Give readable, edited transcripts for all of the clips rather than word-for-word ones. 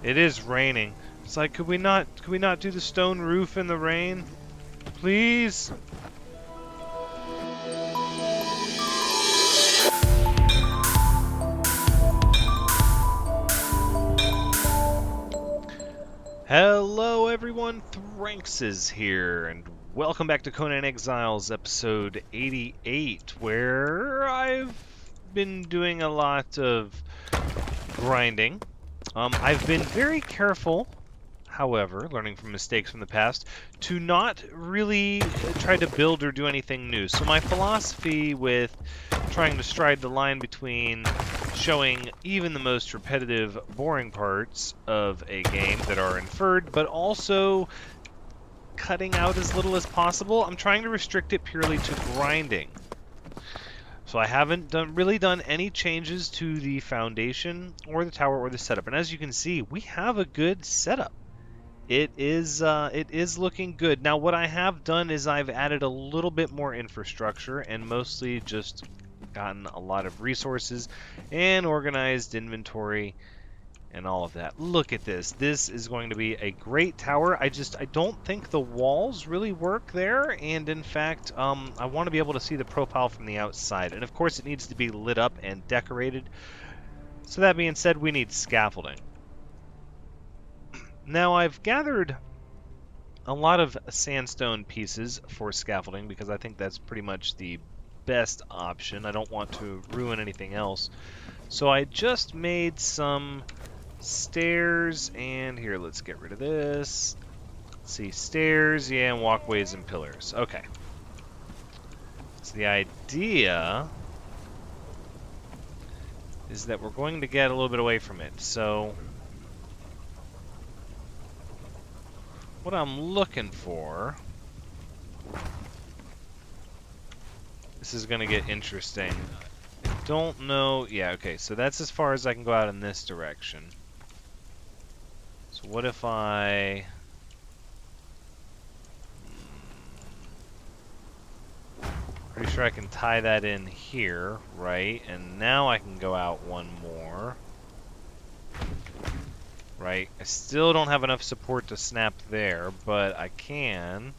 It is raining. It's like, could we not do the stone roof in the rain? Please? Hello everyone, Thranxes here, and welcome back to Conan Exiles episode 88, where I've been doing a lot of grinding. I've been very careful, however, learning from mistakes from the past, to not really try to build or do anything new. So my philosophy with trying to stride the line between showing even the most repetitive, boring parts of a game that are inferred, but also cutting out as little as possible, I'm trying to restrict it purely to grinding. So I haven't really done any changes to the foundation or the tower or the setup. And as you can see, we have a good setup. It is looking good. Now what I have done is I've added a little bit more infrastructure and mostly just gotten a lot of resources and organized inventory and all of that. Look at this. This is going to be a great tower. I don't think the walls really work there, and in fact, I want to be able to see the profile from the outside. And of course, it needs to be lit up and decorated. So that being said, we need scaffolding. Now, I've gathered a lot of sandstone pieces for scaffolding because I think that's pretty much the best option. I don't want to ruin anything else. So I just made some stairs, and here, let's get rid of this. Let's see, stairs, yeah, and walkways and pillars. Okay. So the idea is that we're going to get a little bit away from it. So what I'm looking for, this is going to get interesting. I don't know, yeah, okay, so that's as far as I can go out in this direction. So what if I... Pretty sure I can tie that in here, right? And now I can go out one more. Right? I still don't have enough support to snap there, but I can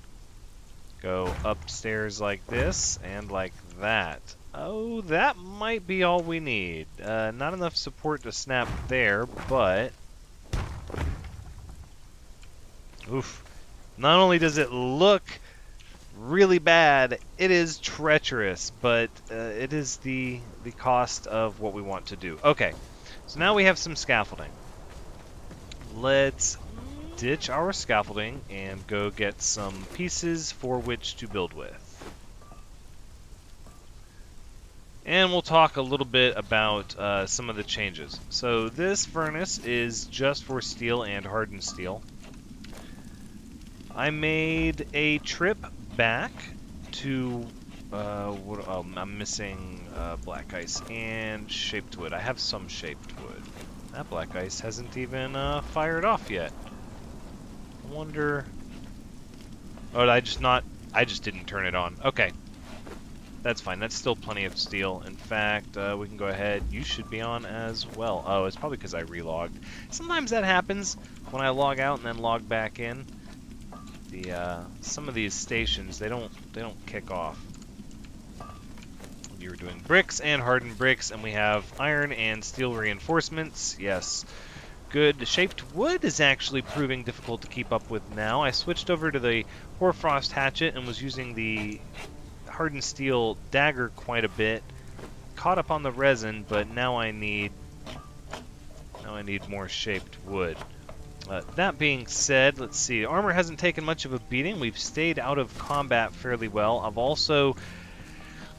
go upstairs like this and like that. Oh, that might be all we need. Not enough support to snap there, but... Oof. Not only does it look really bad, it is treacherous, but it is the cost of what we want to do. Okay, so now we have some scaffolding. Let's ditch our scaffolding and go get some pieces for which to build with. And we'll talk a little bit about some of the changes. So this furnace is just for steel and hardened steel. I made a trip back to, I'm missing black ice and shaped wood. I have some shaped wood. That black ice hasn't even fired off yet. I wonder... Oh, I just didn't turn it on. Okay. That's fine. That's still plenty of steel. In fact, we can go ahead. You should be on as well. Oh, it's probably because I relogged. Sometimes that happens when I log out and then log back in. Some of these stations, they don't kick off. You're doing bricks and hardened bricks, and we have iron and steel reinforcements. Yes, good. The shaped wood is actually proving difficult to keep up with now. I switched over to the hoarfrost hatchet and was using the hardened steel dagger quite a bit. Caught up on the resin, but now I need more shaped wood. That being said, let's see. Armor hasn't taken much of a beating. We've stayed out of combat fairly well. I've also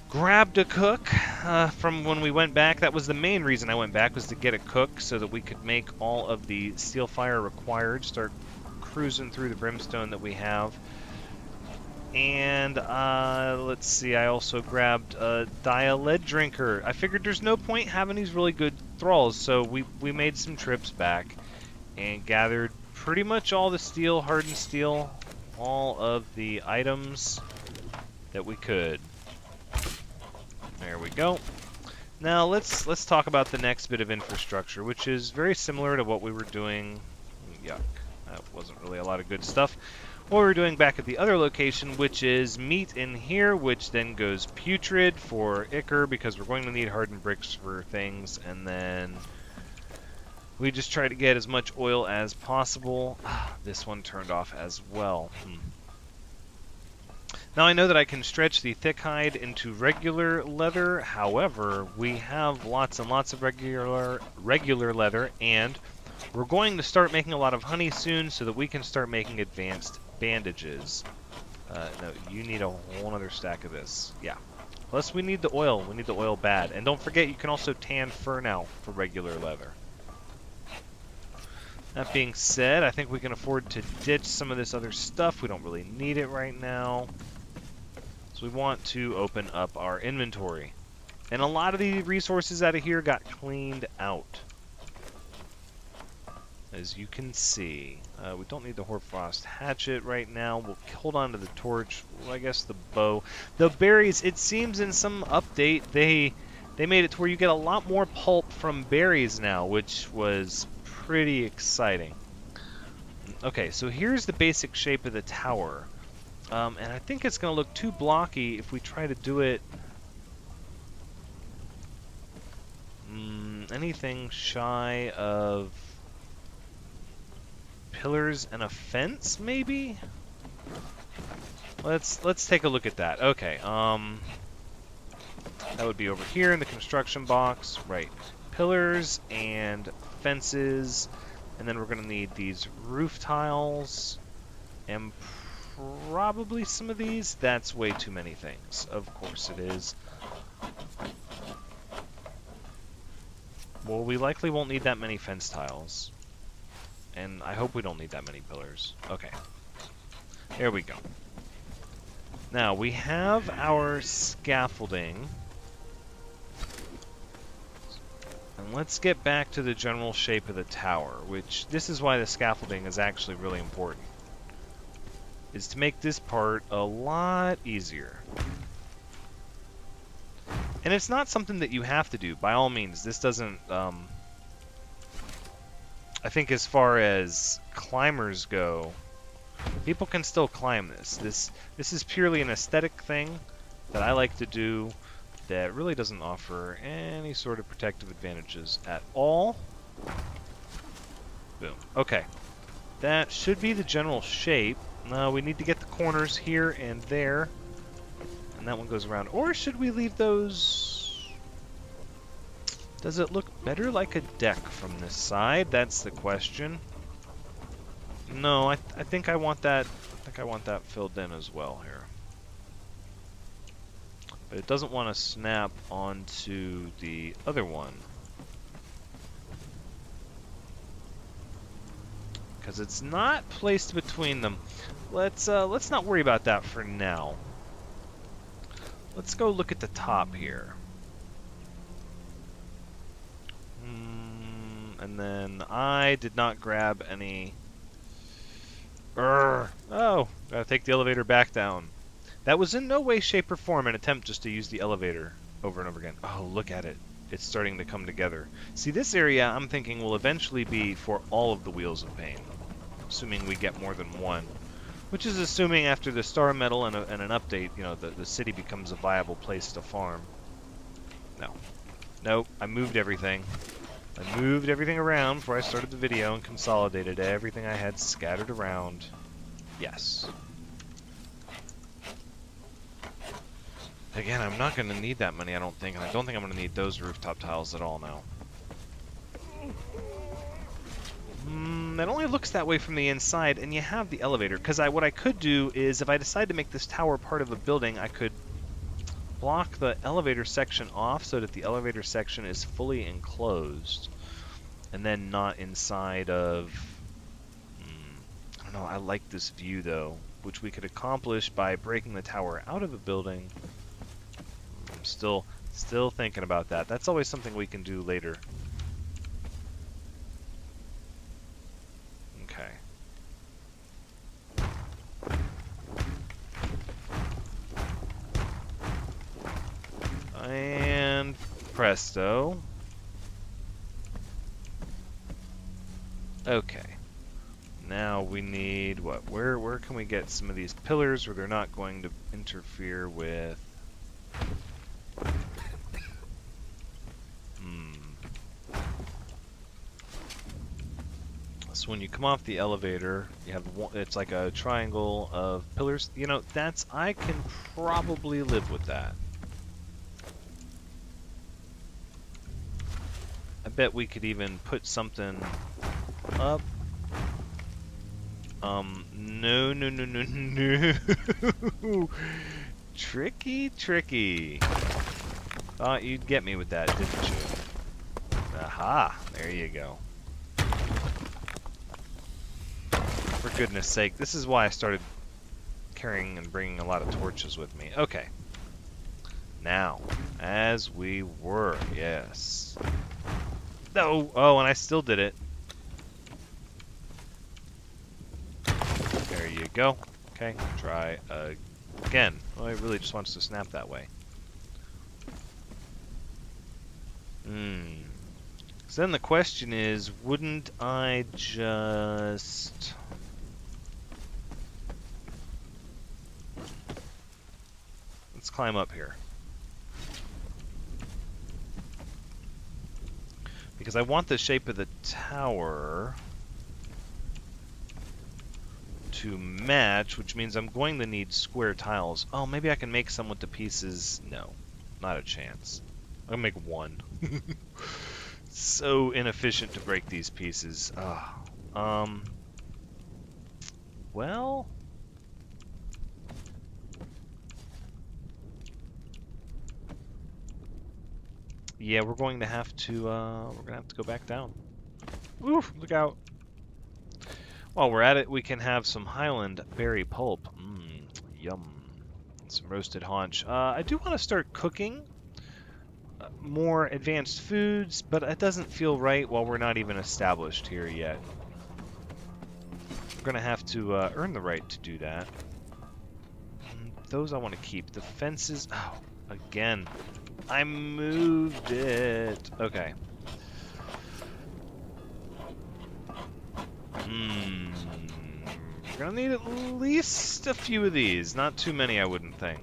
grabbed a cook from when we went back. That was the main reason I went back, was to get a cook so that we could make all of the steel fire required, start cruising through the brimstone that we have. And let's see, I also grabbed a lead drinker. I figured there's no point having these really good thralls, so we made some trips back and gathered pretty much all the steel, hardened steel, all of the items that we could. There we go. Now let's talk about the next bit of infrastructure, which is very similar to what we were doing yuck. That wasn't really a lot of good stuff. What we're doing back at the other location, which is meat in here, which then goes putrid for Ichor, because we're going to need hardened bricks for things, and then we just try to get as much oil as possible. This one turned off as well. Now I know that I can stretch the thick hide into regular leather, however, we have lots and lots of regular leather, and we're going to start making a lot of honey soon so that we can start making advanced bandages. No, you need a whole other stack of this. Yeah. Plus we need the oil. We need the oil bad. And don't forget, you can also tan fur now for regular leather. That being said, I think we can afford to ditch some of this other stuff. We don't really need it right now. So we want to open up our inventory. And a lot of the resources out of here got cleaned out, as you can see. We don't need the Hoarfrost hatchet right now. We'll hold on to the torch, well, I guess the bow. The berries, it seems in some update, they made it to where you get a lot more pulp from berries now, which was pretty exciting. Okay, so here's the basic shape of the tower. And I think it's going to look too blocky if we try to do it anything shy of pillars and a fence, maybe? Let's take a look at that. Okay, that would be over here in the construction box, right? Pillars and fences, and then we're going to need these roof tiles, and probably some of these. That's way too many things. Of course it is. Well, we likely won't need that many fence tiles. And I hope we don't need that many pillars. Okay. There we go. Now, we have our scaffolding. And let's get back to the general shape of the tower, which this is why the scaffolding is actually really important. Is to make this part a lot easier. And it's not something that you have to do, by all means. This doesn't, I think as far as climbers go, people can still climb this. This is purely an aesthetic thing that I like to do that really doesn't offer any sort of protective advantages at all. Boom. Okay. That should be the general shape. Now we need to get the corners here and there. And that one goes around. Or should we leave those... Does it look better like a deck from this side? That's the question. No, I think I want that. I think I want that filled in as well here. But it doesn't want to snap onto the other one, because it's not placed between them. Let's not worry about that for now. Let's go look at the top here. And then I did not grab any... Oh, gotta take the elevator back down. That was in no way, shape, or form an attempt just to use the elevator over and over again. Oh, look at it. It's starting to come together. See, this area, I'm thinking, will eventually be for all of the Wheels of Pain. Assuming we get more than one. Which is assuming after the Star Medal and an update, you know, the city becomes a viable place to farm. No. Nope, I moved everything. I moved everything around before I started the video and consolidated everything I had scattered around. Yes. Again, I'm not going to need that many, I don't think, and I don't think I'm going to need those rooftop tiles at all now. It only looks that way from the inside, and you have the elevator, because what I could do is, if I decide to make this tower part of a building, I could block the elevator section off so that the elevator section is fully enclosed, and then not inside of... I don't know, I like this view, though, which we could accomplish by breaking the tower out of a building. I'm still thinking about that. That's always something we can do later. Okay. And presto. Okay. Now we need what? Where can we get some of these pillars where they're not going to interfere with? So when you come off the elevator, you have it's like a triangle of pillars. You know, I can probably live with that. I bet we could even put something up. No, no, no, no, no. Tricky. Thought you'd get me with that, didn't you? Aha, there you go. For goodness sake, this is why I started carrying and bringing a lot of torches with me. Okay. Now, as we were, yes. No, oh, and I still did it. There you go. Okay, try again. Oh, it really just wants to snap that way. So then the question is, wouldn't I just... Let's climb up here. Because I want the shape of the tower to match, which means I'm going to need square tiles. Oh, maybe I can make some with the pieces. No, not a chance. I'm gonna make one. So inefficient to break these pieces. Well, yeah, we're going to have to go back down. Oof, look out. While we're at it, we can have some Highland berry pulp. Yum. Some roasted haunch. I do want to start cooking more advanced foods, but it doesn't feel right while we're not even established here yet. We're going to have to earn the right to do that. Those I want to keep. The fences... Oh, again. I moved it. Okay. We're gonna need at least a few of these. Not too many, I wouldn't think.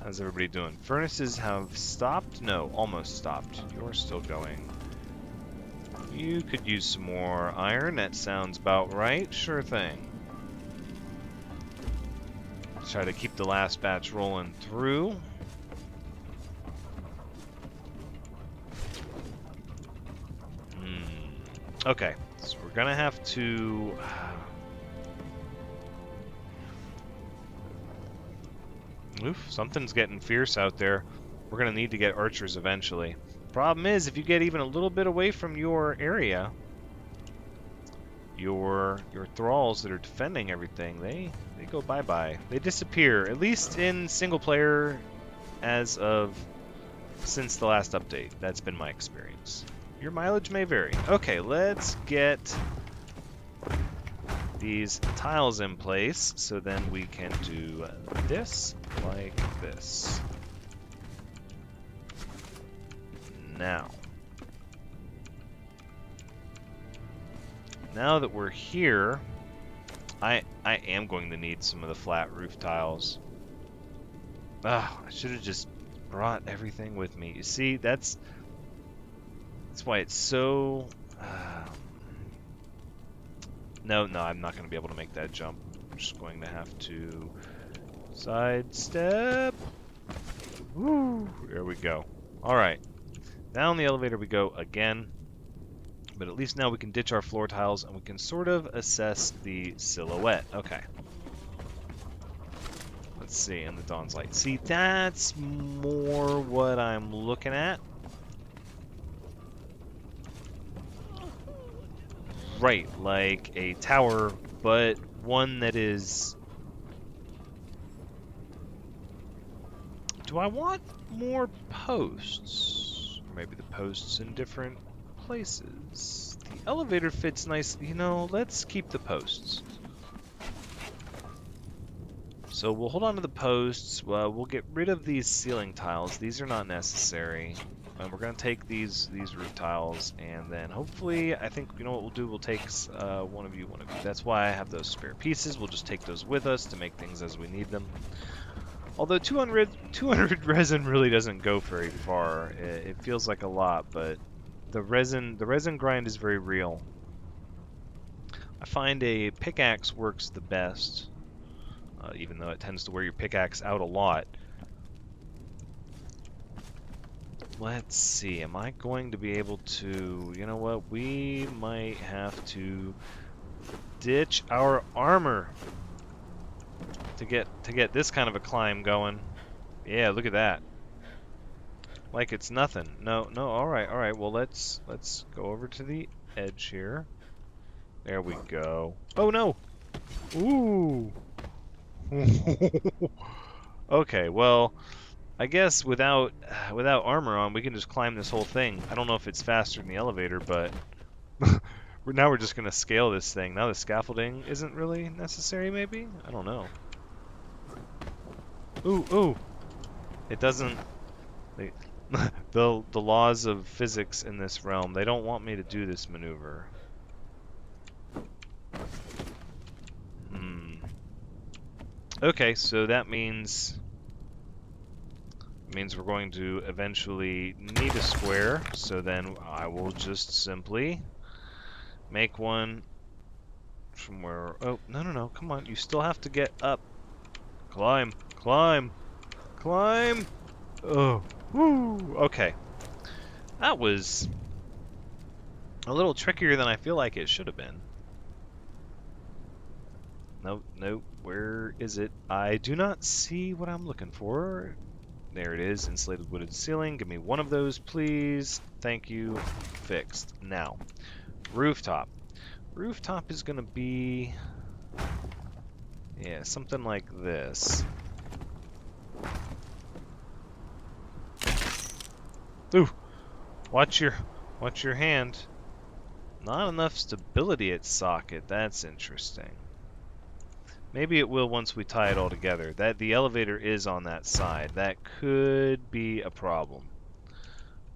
How's everybody doing? Furnaces have stopped? No, almost stopped. You're still going. You could use some more iron. That sounds about right. Sure thing. Let's try to keep the last batch rolling through. Okay, so we're gonna have to... Oof, something's getting fierce out there. We're gonna need to get archers eventually. Problem is, if you get even a little bit away from your area, your thralls that are defending everything, they go bye-bye. They disappear, at least in single player as of since the last update. That's been my experience. Your mileage may vary. Okay, let's get these tiles in place so then we can do this like this. Now that we're here, I am going to need some of the flat roof tiles. Ah, I should have just brought everything with me. You see, that's why it's so... No, I'm not going to be able to make that jump. I'm just going to have to sidestep. Woo! There we go. Alright. Down the elevator we go again. But at least now we can ditch our floor tiles and we can sort of assess the silhouette. Okay. Let's see, in the dawn's light. See, that's more what I'm looking at. Right, like a tower, but one that is... Do I want more posts? Or maybe the posts in different places. The elevator fits nice. You know, let's keep the posts. So we'll hold on to the posts. We'll get rid of these ceiling tiles. These are not necessary. And we're gonna take these roof tiles, and then hopefully, I think, you know what we'll do? We'll take one of you. That's why I have those spare pieces. We'll just take those with us to make things as we need them. Although 200 resin really doesn't go very far. It feels like a lot, but the resin grind is very real. I find a pickaxe works the best, even though it tends to wear your pickaxe out a lot. Let's see, am I going to be able to... You know what, we might have to ditch our armor to get this kind of a climb going. Yeah, look at that. Like it's nothing. No, alright, well let's go over to the edge here. There we go. Oh no! Ooh! Okay, well, I guess without armor on, we can just climb this whole thing. I don't know if it's faster than the elevator, but now we're just gonna scale this thing. Now the scaffolding isn't really necessary, maybe? I don't know. Ooh! It doesn't... the laws of physics in this realm, they don't want me to do this maneuver. Okay, so that means we're going to eventually need a square, so then I will just simply make one from where... Oh, no, come on, you still have to get up. Climb! Oh, woo! Okay. That was a little trickier than I feel like it should have been. Nope, where is it? I do not see what I'm looking for. There it is, insulated wooded ceiling. Give me one of those, please. Thank you. Fixed. Now, rooftop. Rooftop is gonna be... yeah, something like this. Ooh! Watch your hand. Not enough stability at socket. That's interesting. Maybe it will once we tie it all together. The elevator is on that side. That could be a problem.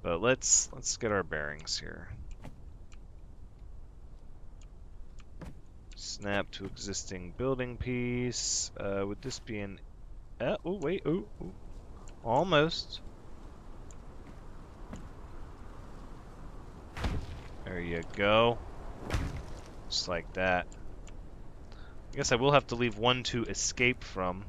But let's get our bearings here. Snap to existing building piece. Would this be an... oh, wait. Ooh. Almost. There you go. Just like that. I guess I will have to leave one to escape from.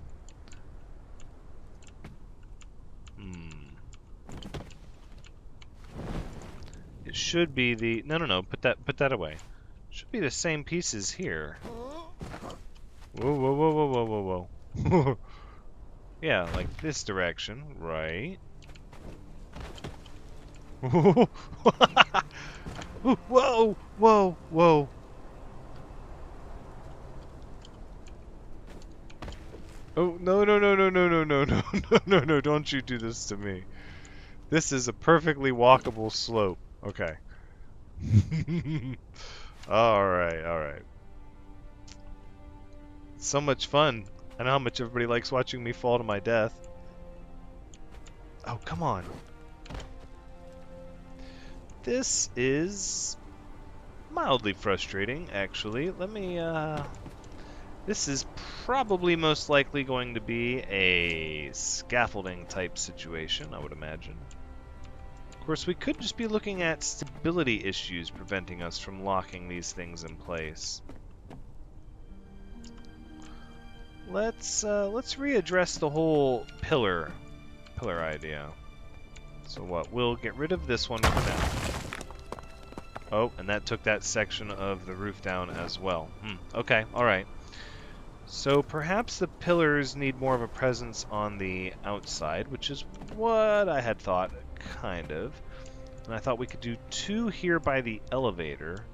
It should be the... No. Put that away. Should be the same pieces here. Whoa. Yeah, like this direction, right? Whoa! Oh, no, don't you do this to me. This is a perfectly walkable slope. Okay. Alright. So much fun. I know how much everybody likes watching me fall to my death. Oh, come on. This is mildly frustrating, actually. Let me, this is probably most likely going to be a scaffolding type situation, I would imagine. Of course, we could just be looking at stability issues preventing us from locking these things in place. Let's readdress the whole pillar idea. So what? We'll get rid of this one for now. Oh, and that took that section of the roof down as well. Okay, alright. So perhaps the pillars need more of a presence on the outside, which is what I had thought, kind of. And I thought we could do 2 here by the elevator.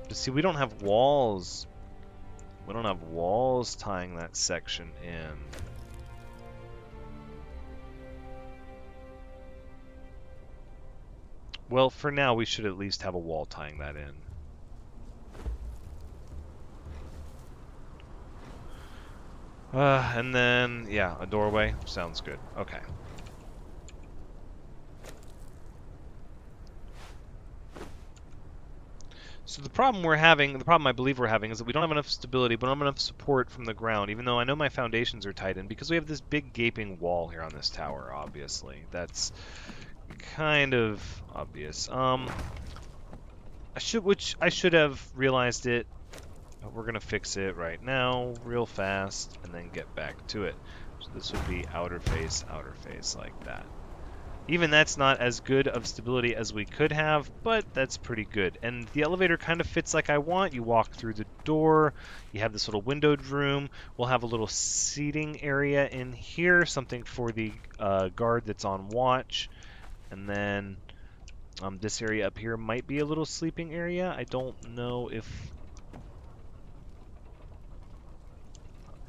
But see, we don't have walls. We don't have walls tying that section in. Well, for now, we should at least have a wall tying that in. And then, yeah, a doorway. Sounds good. Okay. So the problem I believe we're having, is that we don't have enough stability, but don't have enough support from the ground, even though I know my foundations are tightened, because we have this big gaping wall here on this tower, obviously. That's kind of obvious. I should have realized it, but we're gonna fix it right now, real fast, and then get back to it. So this would be outer face, like that. Even that's not as good of stability as we could have, but that's pretty good. And the elevator kind of fits like I want. You walk through the door, you have this little windowed room. We'll have a little seating area in here, something for the guard that's on watch. And then this area up here might be a little sleeping area. I don't know if...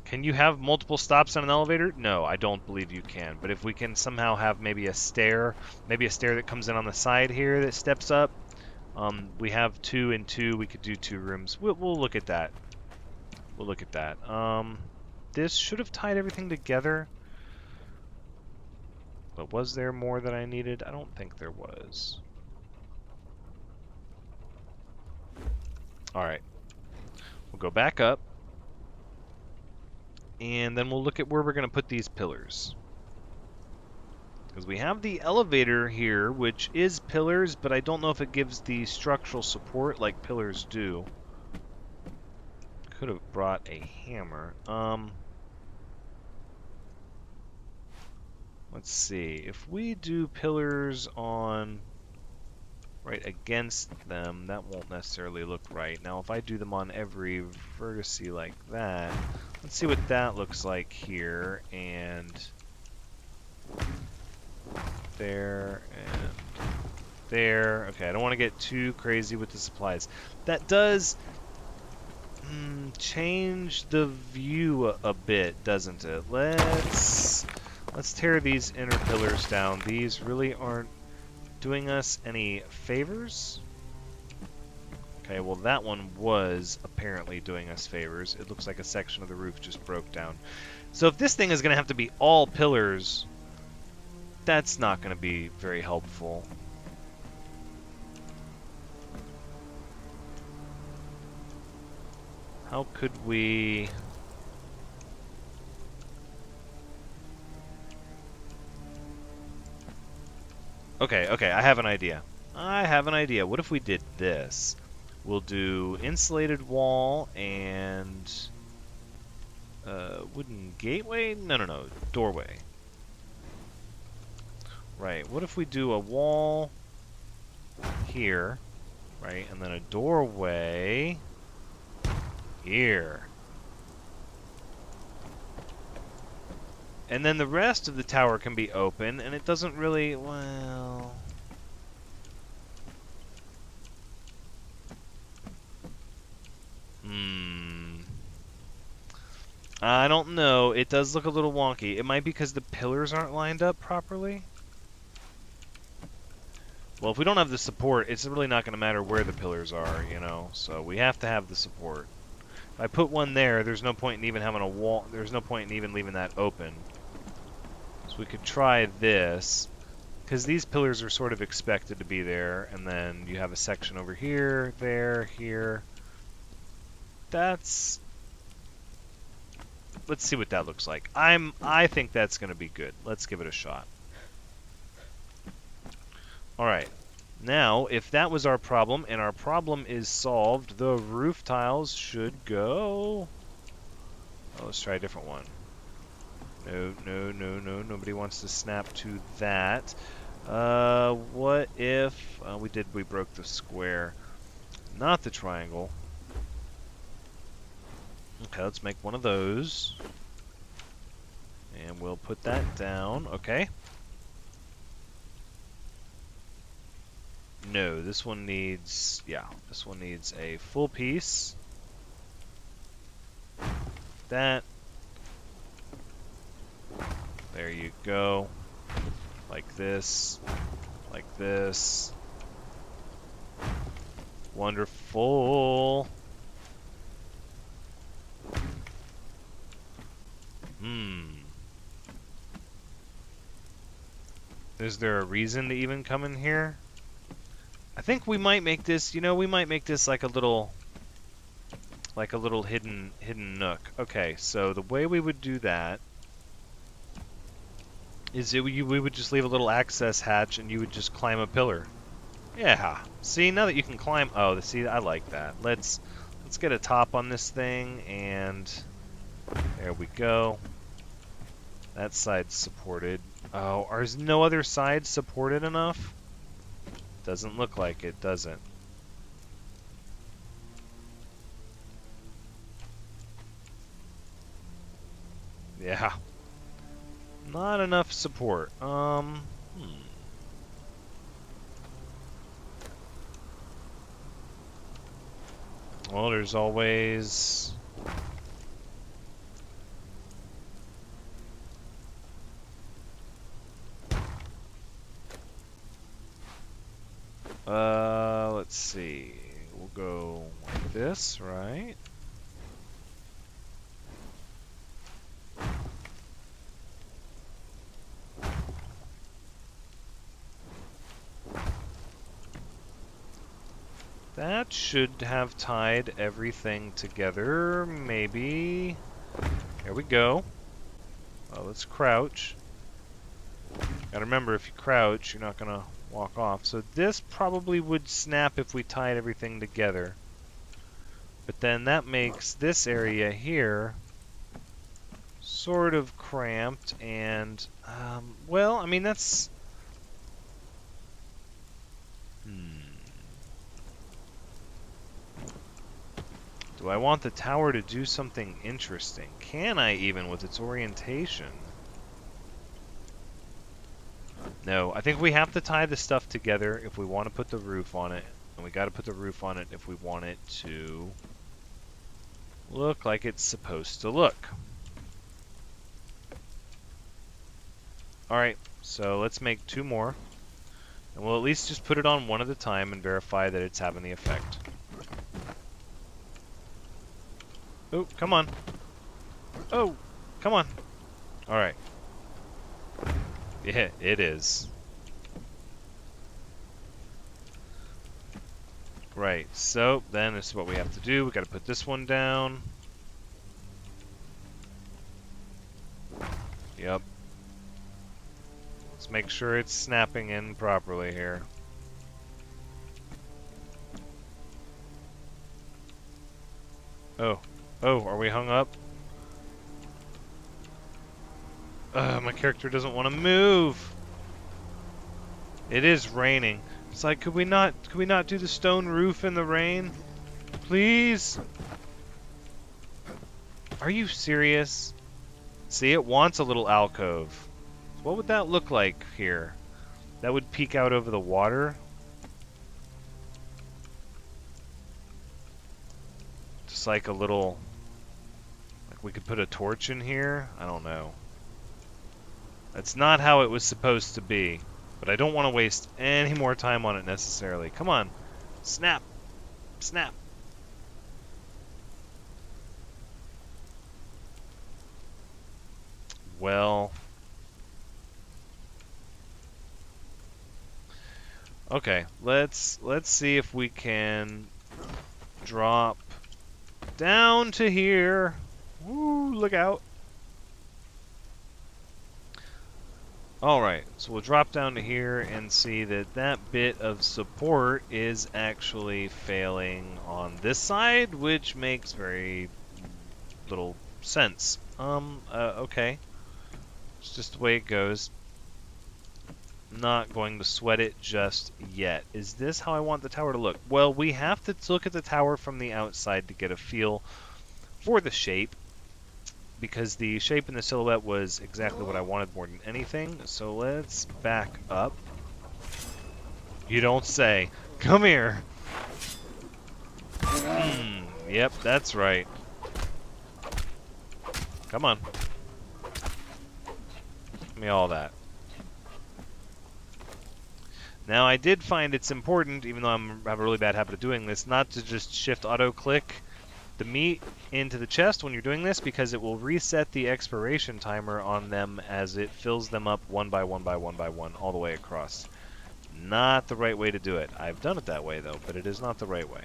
Can you have multiple stops on an elevator? No, I don't believe you can. But if we can somehow have maybe a stair that comes in on the side here that steps up. We have 2 and 2. We could do 2 rooms. We'll look at that. We'll look at that. This should have tied everything together. But was there more that I needed? I don't think there was. Alright. We'll go back up. And then we'll look at where we're going to put these pillars. Because we have the elevator here, which is pillars, but I don't know if it gives the structural support like pillars do. Could have brought a hammer. Let's see. If we do pillars on right against them, that won't necessarily look right. Now, if I do them on every vertice like that, let's see what that looks like here. And there and there. Okay, I don't want to get too crazy with the supplies. That does change the view a bit, doesn't it? Let's tear these inner pillars down. These really aren't doing us any favors. Okay, well that one was apparently doing us favors. It looks like a section of the roof just broke down. So if this thing is going to have to be all pillars, that's not going to be very helpful. How could we... Okay, I have an idea. What if we did this? We'll do insulated wall and... wooden gateway? No. Doorway. Right, what if we do a wall here, right, and then a doorway here. And then the rest of the tower can be open, and it doesn't really, well... I don't know. It does look a little wonky. It might be because the pillars aren't lined up properly. Well, if we don't have the support, it's really not going to matter where the pillars are, you know? So we have to have the support. If I put one there, there's no point in even having a wall. There's no point in even leaving that open. So we could try this, because these pillars are sort of expected to be there, and then you have a section over here, there, here. That's... Let's see what that looks like. I think that's going to be good. Let's give it a shot. Alright. Now, if that was our problem, and our problem is solved, the roof tiles should go... Oh, let's try a different one. No. Nobody wants to snap to that. What if... we broke the square. Not the triangle. Okay, let's make one of those. And we'll put that down. Okay. No, this one needs... Yeah, this one needs a full piece. That. There you go. Like this. Like this. Wonderful. Is there a reason to even come in here? I think we might make this, you know, we might make this like a little hidden nook. Okay, so the way we would do that is we would just leave a little access hatch and you would just climb a pillar. Yeah. See, now that you can climb, oh, see, I like that. Let's get a top on this thing, and there we go. That side's supported. Oh, is no other side supported enough? Doesn't look like it, does it? Yeah. Not enough support. Well, there's always... let's see. We'll go like this, right? That should have tied everything together, maybe. There we go. Well, let's crouch. Gotta remember, if you crouch, you're not gonna walk off. So this probably would snap if we tied everything together. But then that makes this area here sort of cramped and, well, I mean, that's... Do I want the tower to do something interesting? Can I even with its orientation? No, I think we have to tie the stuff together if we want to put the roof on it. And we got to put the roof on it if we want it to look like it's supposed to look. Alright, so let's make 2 more. And we'll at least just put it on one at a time and verify that it's having the effect. Oh, come on. Oh, come on. Alright. Yeah, it is. Right, so then this is what we have to do. We gotta put this one down. Yep. Let's make sure it's snapping in properly here. Oh. Oh, are we hung up? My character doesn't want to move. It is raining. It's like, could we not do the stone roof in the rain? Please? Are you serious? See, it wants a little alcove. What would that look like here? That would peek out over the water. Just like a little... Like we could put a torch in here? I don't know. That's not how it was supposed to be. But I don't want to waste any more time on it necessarily. Come on. Snap. Snap. Well... Okay, let's see if we can drop down to here. Woo, look out. Alright, so we'll drop down to here and see that that bit of support is actually failing on this side, which makes very little sense. Okay. It's just the way it goes. Not going to sweat it just yet. Is this how I want the tower to look? Well, we have to look at the tower from the outside to get a feel for the shape, because the shape and the silhouette was exactly what I wanted more than anything. So let's back up. You don't say. Come here. Yep, that's right. Come on. Give me all that. Now, I did find it's important, even though I have a really bad habit of doing this, not to just shift auto-click the meat into the chest when you're doing this, because it will reset the expiration timer on them as it fills them up one by one by one by one all the way across. Not the right way to do it. I've done it that way, though, but it is not the right way.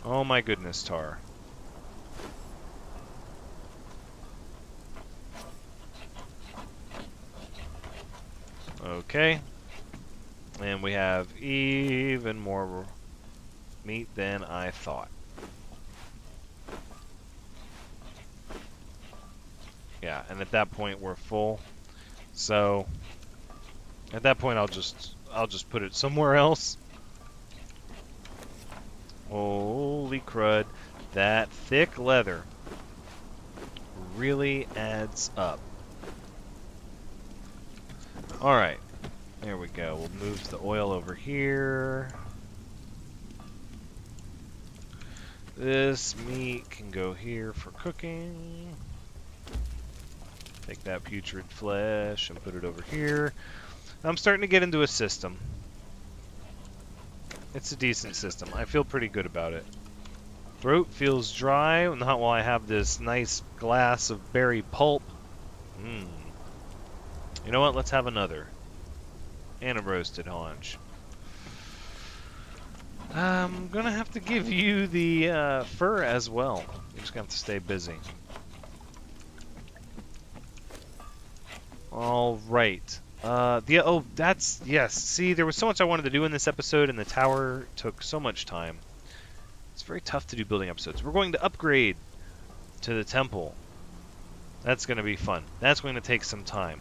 Oh my goodness, tar. Okay. And we have even more meat than I thought. Yeah, and at that point we're full. So at that point I'll just put it somewhere else. Holy crud. That thick leather really adds up. Alright. There we go. We'll move the oil over here. This meat can go here for cooking. Take that putrid flesh and put it over here. I'm starting to get into a system. It's a decent system. I feel pretty good about it. Throat feels dry, not while I have this nice glass of berry pulp. You know what? Let's have another. And a roasted haunch. I'm gonna have to give you the fur as well. You're just gonna have to stay busy. All right. Oh, that's yes. See, there was so much I wanted to do in this episode, and the tower took so much time. It's very tough to do building episodes. We're going to upgrade to the temple. That's going to be fun. That's going to take some time.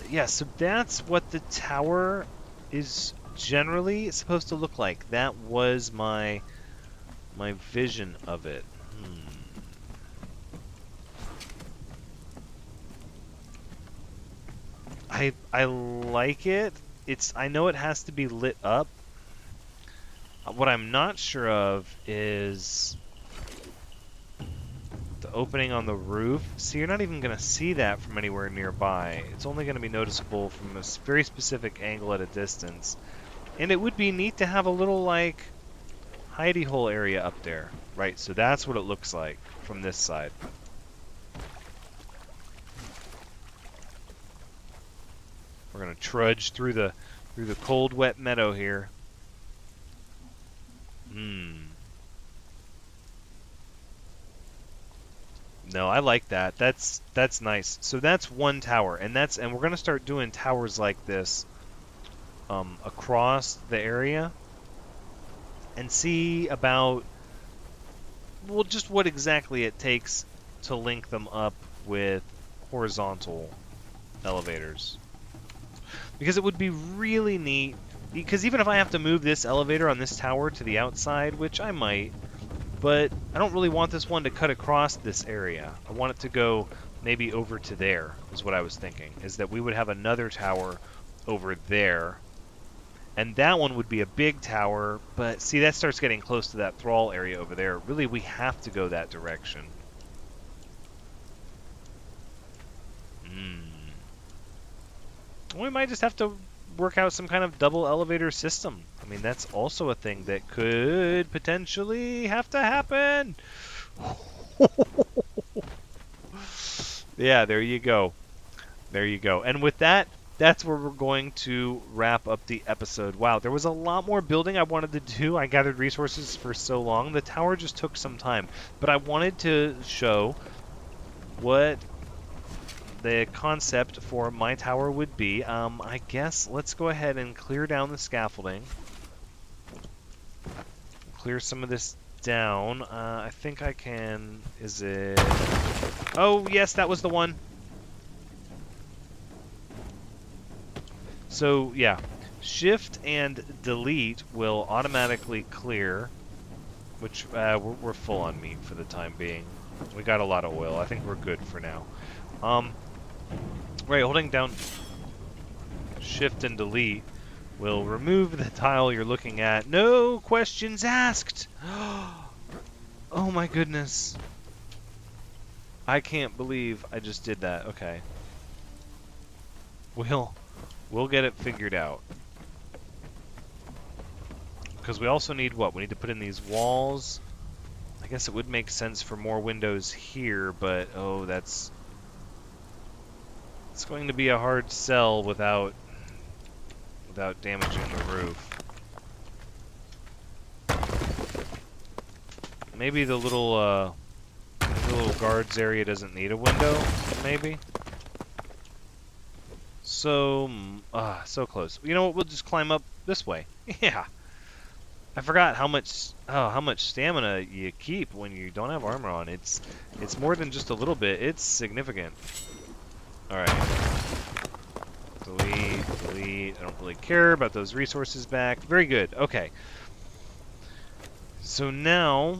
Yeah, so that's what the tower is generally supposed to look like. That was my vision of it. I like it. I know it has to be lit up. What I'm not sure of is the opening on the roof. See, you're not even going to see that from anywhere nearby. It's only going to be noticeable from a very specific angle at a distance. And it would be neat to have a little, like, hidey hole area up there. Right, so that's what it looks like from this side. We're going to trudge through the cold, wet meadow here. No, I like that. That's nice. So that's one tower, and we're gonna start doing towers like this across the area, and see about just what exactly it takes to link them up with horizontal elevators. Because it would be really neat. Because even if I have to move this elevator on this tower to the outside, which I might, but I don't really want this one to cut across this area. I want it to go maybe over to there, is what I was thinking, is that we would have another tower over there. And that one would be a big tower, but see, that starts getting close to that thrall area over there. Really, we have to go that direction. We might just have to work out some kind of double elevator system. I mean, that's also a thing that could potentially have to happen. Yeah, there you go. There you go. And with that, that's where we're going to wrap up the episode. Wow, there was a lot more building I wanted to do. I gathered resources for so long. The tower just took some time. But I wanted to show what the concept for my tower would be. I guess let's go ahead and clear down the scaffolding. Clear some of this down. I think I can... Is it... Oh, yes, that was the one. So, yeah. Shift and delete will automatically clear, which we're full on meat for the time being. We got a lot of oil. I think we're good for now. Right, holding down Shift and delete will remove the tile you're looking at. No questions asked! Oh my goodness. I can't believe I just did that. Okay. We'll get it figured out. Because we also need what? We need to put in these walls. I guess it would make sense for more windows here, but oh, it's going to be a hard sell without without damaging the roof. Maybe the little guards area doesn't need a window, maybe? So, so close. You know what, we'll just climb up this way. Yeah. I forgot how much stamina you keep when you don't have armor on. It's more than just a little bit. It's significant. Alright. Delete. I don't really care about those resources back. Very good. Okay. So now,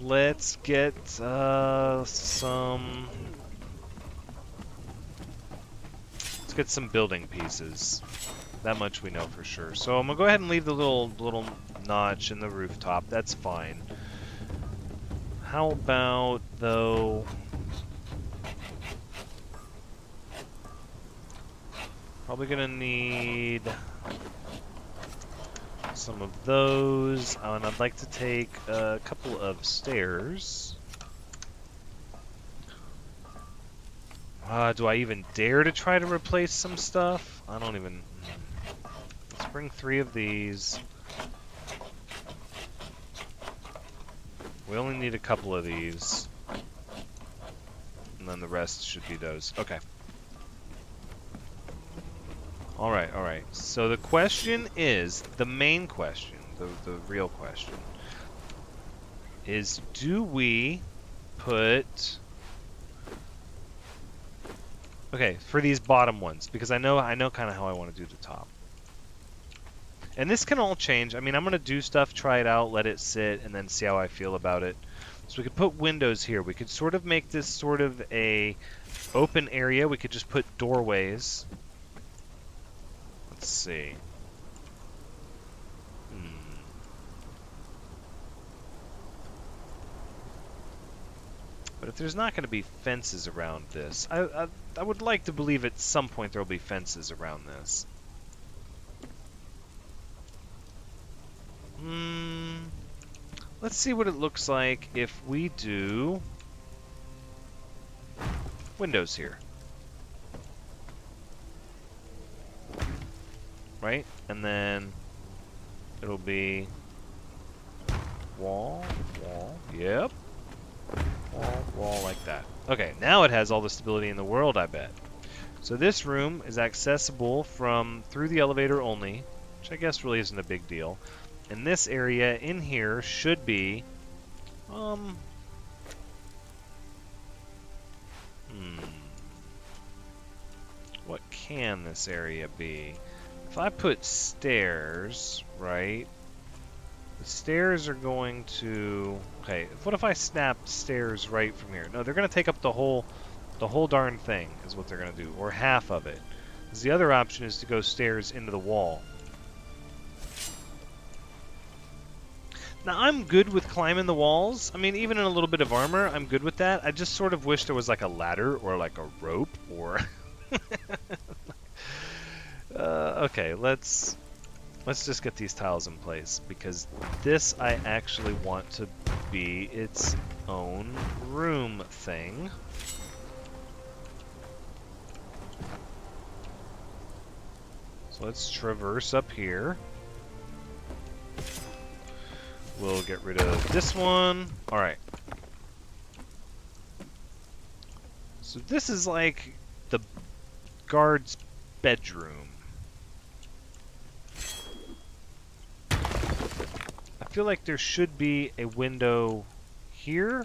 let's get some building pieces. That much we know for sure. So I'm gonna go ahead and leave the little notch in the rooftop. That's fine. How about though? Probably gonna need some of those, and I'd like to take a couple of stairs. Do I even dare to try to replace some stuff? I don't even... Let's bring 3 of these. We only need a couple of these. And then the rest should be those. Okay. Alright. So the question is, the main question, the real question, is do we put... Okay, for these bottom ones, because I know kind of how I want to do the top. And this can all change. I mean, I'm going to do stuff, try it out, let it sit, and then see how I feel about it. So we could put windows here. We could sort of make this sort of a open area. We could just put doorways. Let's see. But if there's not going to be fences around this, I would like to believe at some point there will be fences around this. Let's see what it looks like if we do windows here. Right? And then it'll be wall, yep. Wall like that. Okay, now it has all the stability in the world, I bet. So this room is accessible through the elevator only, which I guess really isn't a big deal. And this area in here should be, what can this area be? If I put stairs, right? The stairs are going to... Okay, what if I snap stairs right from here? No, they're going to take up the whole darn thing, is what they're going to do, or half of it. Because the other option is to go stairs into the wall. Now, I'm good with climbing the walls. I mean, even in a little bit of armor, I'm good with that. I just sort of wish there was like a ladder, or like a rope, or... okay, let's just get these tiles in place, because this I actually want to be its own room thing. So let's traverse up here. We'll get rid of this one. Alright. So this is like the guard's bedroom. I feel like there should be a window here.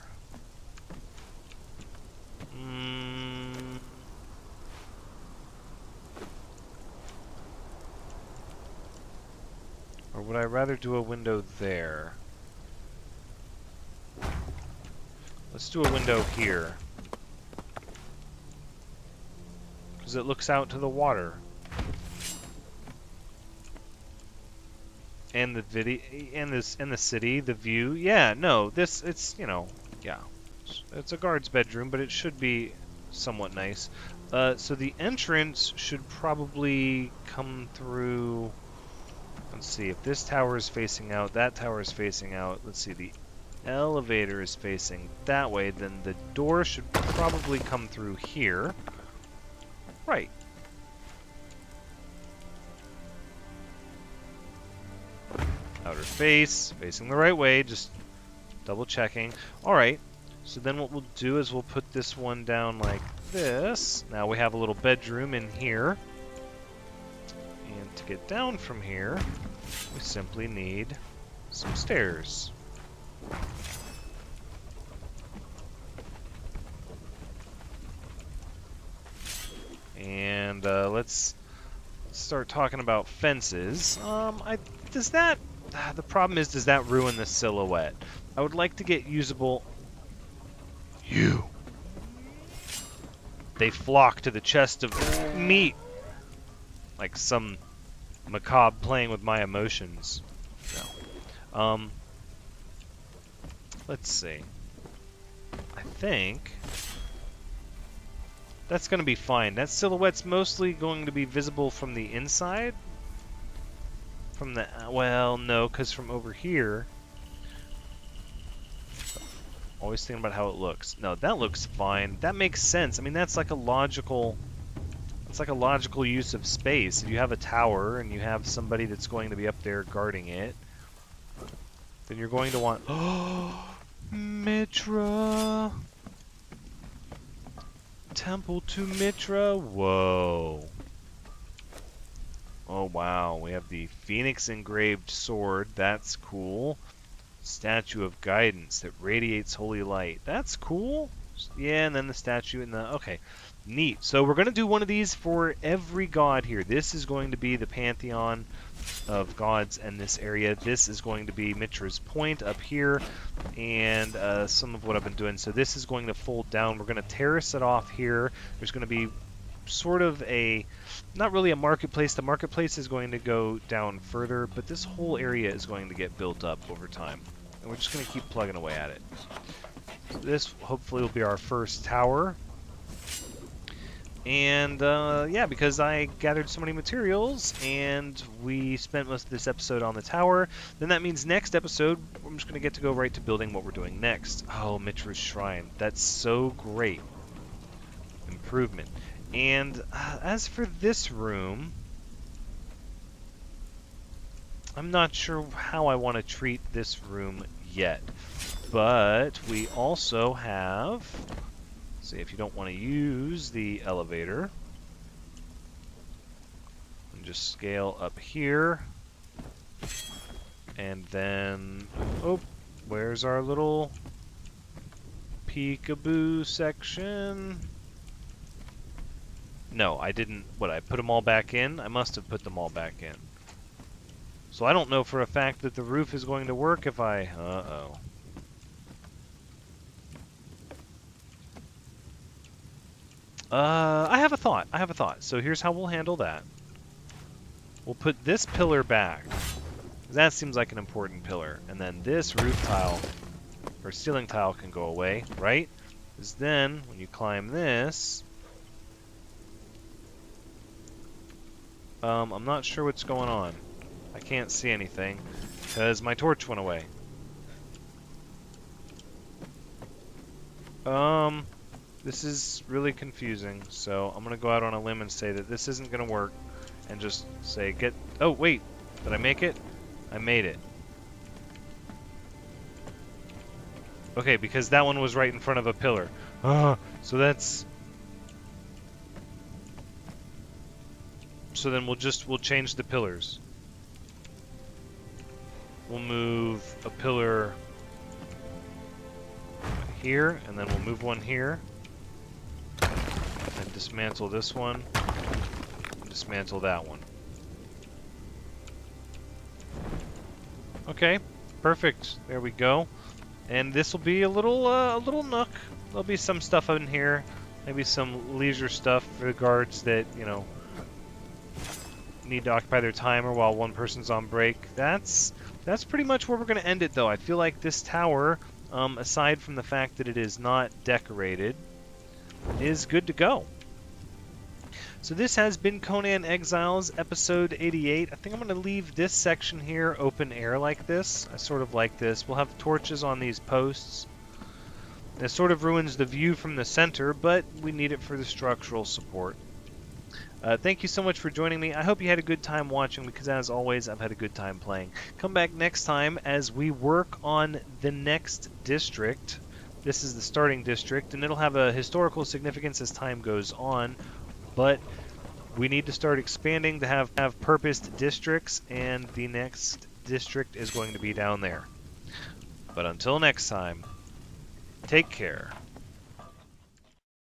Or would I rather do a window there? Let's do a window here. Because it looks out to the water. And the city, the view. Yeah, no, it's, you know, yeah. It's a guard's bedroom, but it should be somewhat nice. So the entrance should probably come through... Let's see, if this tower is facing out, that tower is facing out. Let's see, the elevator is facing that way, then the door should probably come through here. Right. outer face, facing the right way, just double checking. Alright, so then what we'll do is we'll put this one down like this. Now we have a little bedroom in here. And to get down from here, we simply need some stairs. And let's start talking about fences. The problem is, does that ruin the silhouette? I would like to get usable. They flock to the chest of meat, like some macabre playing with my emotions. No. Let's see. I think that's going to be fine. That silhouette's mostly going to be visible from the inside. From the... well, no, because from over here... always thinking about how it looks. No, that looks fine. That makes sense. I mean, that's like a logical... it's like a logical use of space. If you have a tower and you have somebody that's going to be up there guarding it, then you're going to want... oh, Mitra! Temple to Mitra. Whoa. Oh wow, we have the Phoenix engraved sword. That's cool. Statue of Guidance that radiates holy light. That's cool. Yeah, and then the statue in the... okay, neat. So we're going to do one of these for every god here. This is going to be the pantheon of gods in this area. This is going to be Mitra's Point up here, and some of what I've been doing. So this is going to fold down. We're going to terrace it off here. There's going to be sort of a... not really a marketplace. The marketplace is going to go down further, but this whole area is going to get built up over time. And we're just going to keep plugging away at it. So this hopefully will be our first tower. And yeah, because I gathered so many materials and we spent most of this episode on the tower, then that means next episode I'm just going to get to go right to building what we're doing next. Oh, Mitra's Shrine. That's so great. Improvement. And as for this room, I'm not sure how I want to treat this room yet. But we also have... see, if you don't want to use the elevator, and just scale up here, and then, oh, where's our little peekaboo section? No, I didn't. What, I put them all back in? I must have put them all back in. So I don't know for a fact that the roof is going to work if I... uh-oh. I have a thought. So here's how we'll handle that. We'll put this pillar back. That seems like an important pillar. And then this roof tile, or ceiling tile, can go away, right? Because then, when you climb this... I'm not sure what's going on. I can't see anything, because my torch went away. This is really confusing, so I'm going to go out on a limb and say that this isn't going to work, and just say get... oh, wait! Did I make it? I made it. Okay, because that one was right in front of a pillar. So that's... so then we'll change the pillars. We'll move a pillar here, and then we'll move one here. And dismantle this one. And dismantle that one. Okay, perfect. There we go. And this will be a little nook. There'll be some stuff in here. Maybe some leisure stuff for the guards that, you know, need to occupy their timer while one person's on break. That's pretty much where we're going to end it, though. I feel like this tower, aside from the fact that it is not decorated, is good to go. So this has been Conan Exiles, episode 88. I think I'm going to leave this section here open air like this. I sort of like this. We'll have torches on these posts. It sort of ruins the view from the center, but we need it for the structural support. Thank you so much for joining me. I hope you had a good time watching because, as always, I've had a good time playing. Come back next time as we work on the next district. This is the starting district, and it'll have a historical significance as time goes on, but we need to start expanding to have purposed districts, and the next district is going to be down there. But until next time, take care.